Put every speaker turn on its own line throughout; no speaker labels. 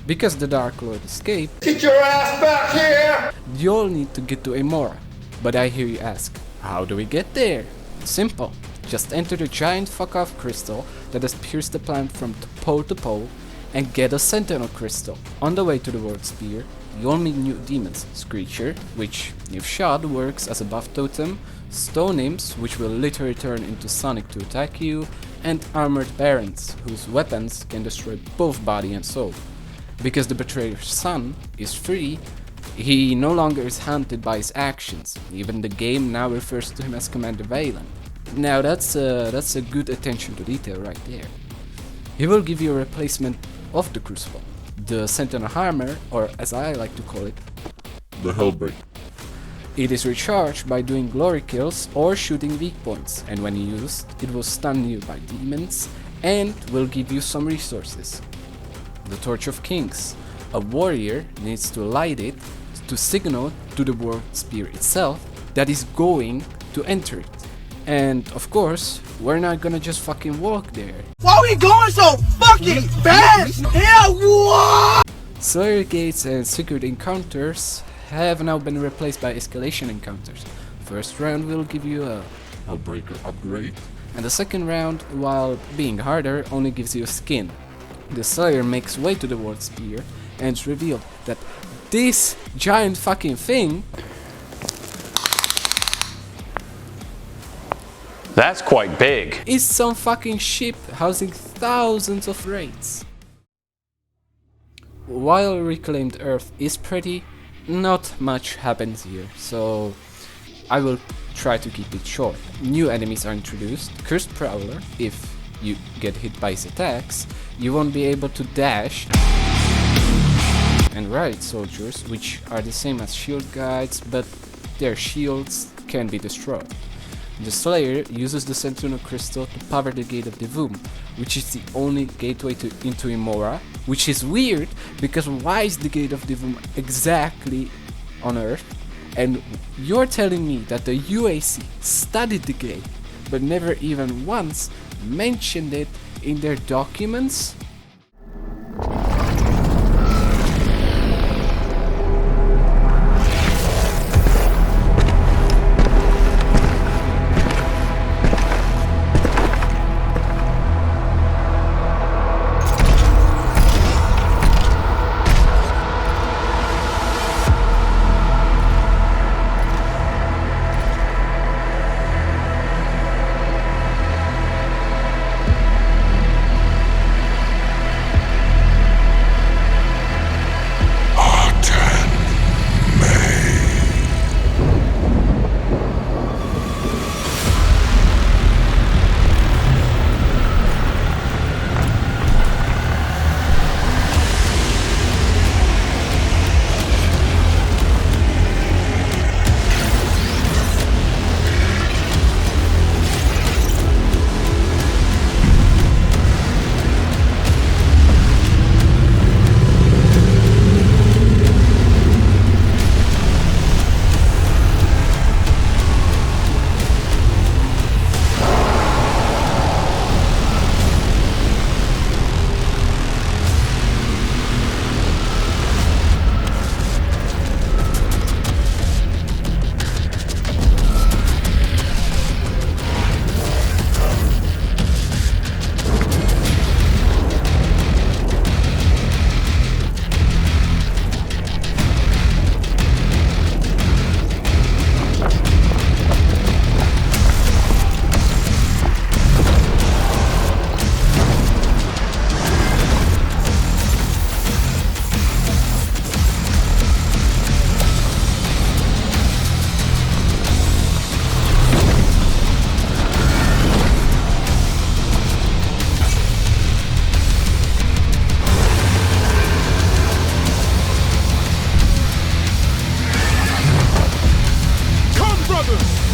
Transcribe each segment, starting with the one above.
Because the Dark Lord escaped,
Get your ass back here!
you all need to get to Immora. But I hear you ask, how do we get there? Simple. Just enter the giant fuck-off crystal that has pierced the planet from pole to pole and get a Sentinel crystal. On the way to the World Spear, you'll meet new demons, Screecher, which, if shot, works as a buff totem, Stone Imps, which will literally turn into Sonic to attack you, and Armored Barons, whose weapons can destroy both body and soul. Because the Betrayer's son is free, he no longer is haunted by his actions. Even the game now refers to him as Commander Valen. Now that's a good attention to detail right there. He will give you a replacement of the Crucible, the Sentinel Armor, or as I like to call it,
the Hellbreak.
It is recharged by doing glory kills or shooting weak points, and when used, it will stun you by demons and will give you some resources. The Torch of Kings. A warrior needs to light it to signal to the World Spear itself that is going to enter it. And of course, we're not gonna just fucking walk there.
Why are we going so fucking fast? Hell, what?
Slayer gates and secret encounters have now been replaced by escalation encounters. First round will give you a
Hellbreaker upgrade.
and the second round, while being harder, only gives you a skin. The Slayer makes way to the World Spear and it's revealed that this giant fucking thing
That's quite big.
is some fucking ship housing thousands of raids. While Reclaimed Earth is pretty, not much happens here, so I will try to keep it short. New enemies are introduced. Cursed Prowler, if you get hit by his attacks, you won't be able to dash. And Riot Soldiers, which are the same as shield guides, but their shields can be destroyed. The Slayer uses the Sentinel Crystal to power the Gate of Divum, which is the only gateway into Immora, which is weird because why is the Gate of Divum exactly on Earth? And you're telling me that the UAC studied the gate but never even once mentioned it in their documents?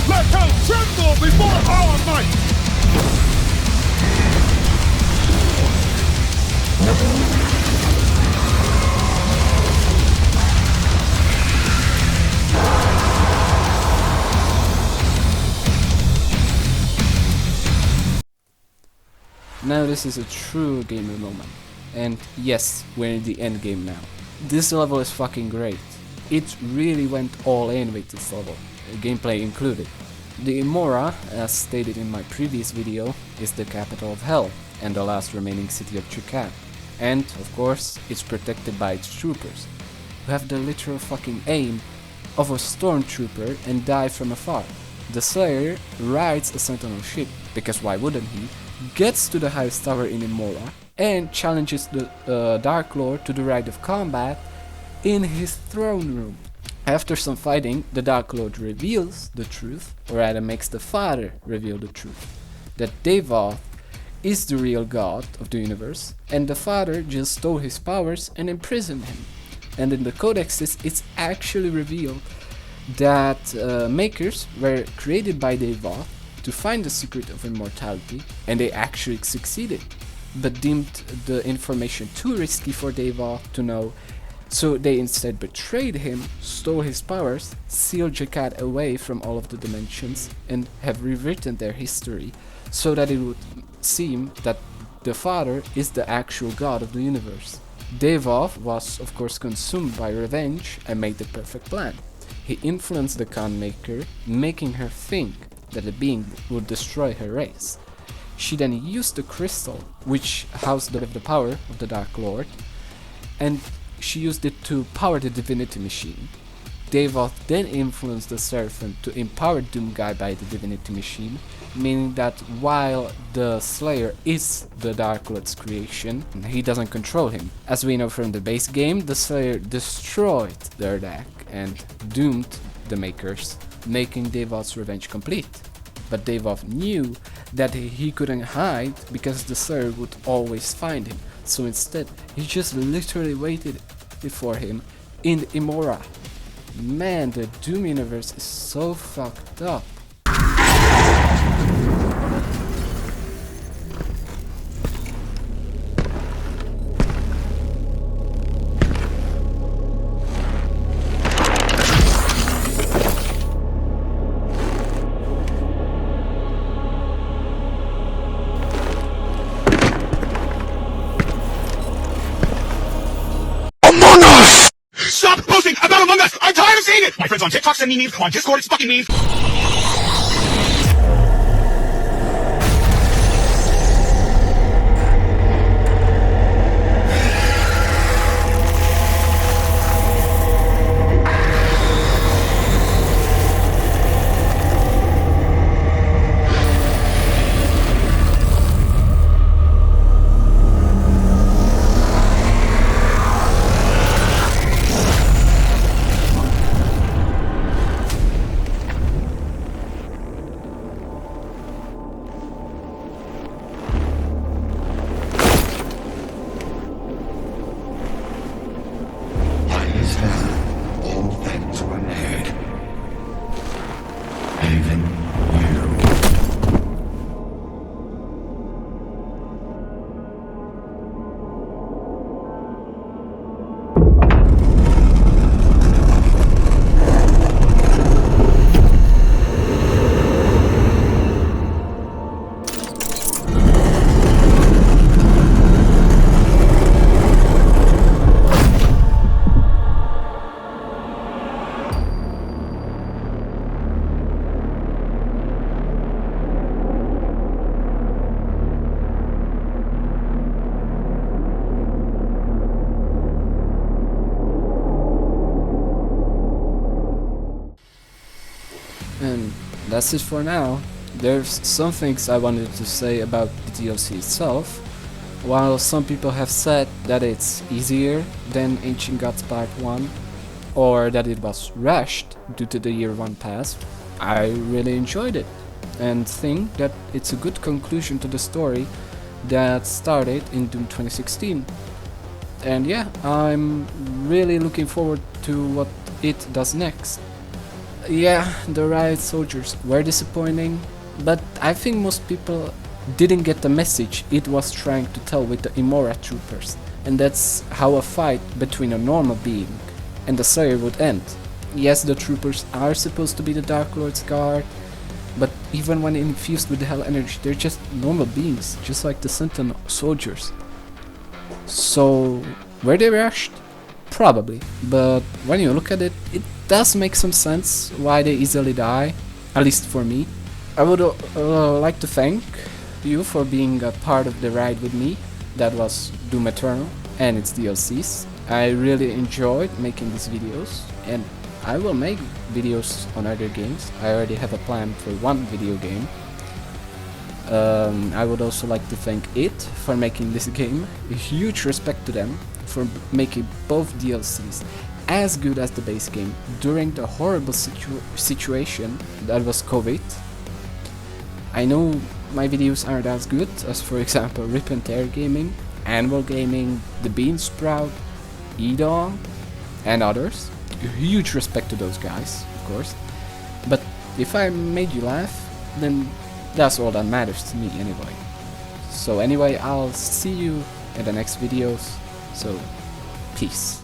Let hell tremble before our might!
Now this is a true gamer moment. And yes, we're in the end game now. This level is fucking great. It really went all in with this level, gameplay included. The Immora, as stated in my previous video, is the capital of Hell and the last remaining city of Chukad. And, of course, it's protected by its troopers, who have the literal fucking aim of a stormtrooper and die from afar. The Slayer rides a sentinel ship, because why wouldn't he, gets to the highest tower in Immora and challenges the Dark Lord to the rite of combat in his throne room. After some fighting, the Dark Lord reveals the truth, or rather makes the Father reveal the truth, that Devoth is the real god of the universe, and the Father just stole his powers and imprisoned him. And in the codexes, it's actually revealed that makers were created by Devoth to find the secret of immortality, and they actually succeeded, but deemed the information too risky for Devoth to know, so they instead betrayed him, stole his powers, sealed Chukad away from all of the dimensions, and have rewritten their history, so that it would seem that the Father is the actual god of the universe. Devoth was of course consumed by revenge and made the perfect plan. He influenced the Khan Maker, making her think that the being would destroy her race. She then used the crystal, which housed the power of the Dark Lord, and she used it to power the divinity machine. Devoth then influenced the Seraphin to empower Doomguy by the divinity machine, meaning that while the Slayer is the Dark Lord's creation, he doesn't control him. As we know from the base game, the Slayer destroyed their deck and doomed the Makers, making Devoth's revenge complete. But Devoth knew that he couldn't hide because the Slayer would always find him, so instead he just literally waited for him in Immora. Man, the Doom universe is so fucked up.
Stop posting about Among Us! I'm tired of seeing it! My friends on TikTok send me memes, on Discord it's fucking memes.
All things were made. Even you.
And that's it for now. There's some things I wanted to say about the DLC itself. While some people have said that it's easier than Ancient Gods Part 1, or that it was rushed due to the year 1 past, I really enjoyed it, and think that it's a good conclusion to the story that started in Doom 2016. And yeah, I'm really looking forward to what it does next. Yeah, the riot soldiers were disappointing, but I think most people didn't get the message it was trying to tell with the Immora troopers, and that's how a fight between a normal being and the Slayer would end. Yes, the troopers are supposed to be the Dark Lord's guard, but even when infused with the Hell energy, they're just normal beings, just like the Sentinel soldiers. So, were they rushed? Probably, but when you look at it, it does make some sense why they easily die, at least for me. I would like to thank you for being a part of the ride with me. That was Doom Eternal and its DLCs. I really enjoyed making these videos, and I will make videos on other games. I already have a plan for one video game. I would also like to thank it for making this game. A huge respect to them for making both DLCs as good as the base game during the horrible situation that was COVID. I know my videos aren't as good as, for example, Rip and Tear Gaming, Anvil Gaming, The Bean Sprout, Edong, and others. A huge respect to those guys, of course. But if I made you laugh, then that's all that matters to me anyway. So anyway, I'll see you in the next videos. So, peace.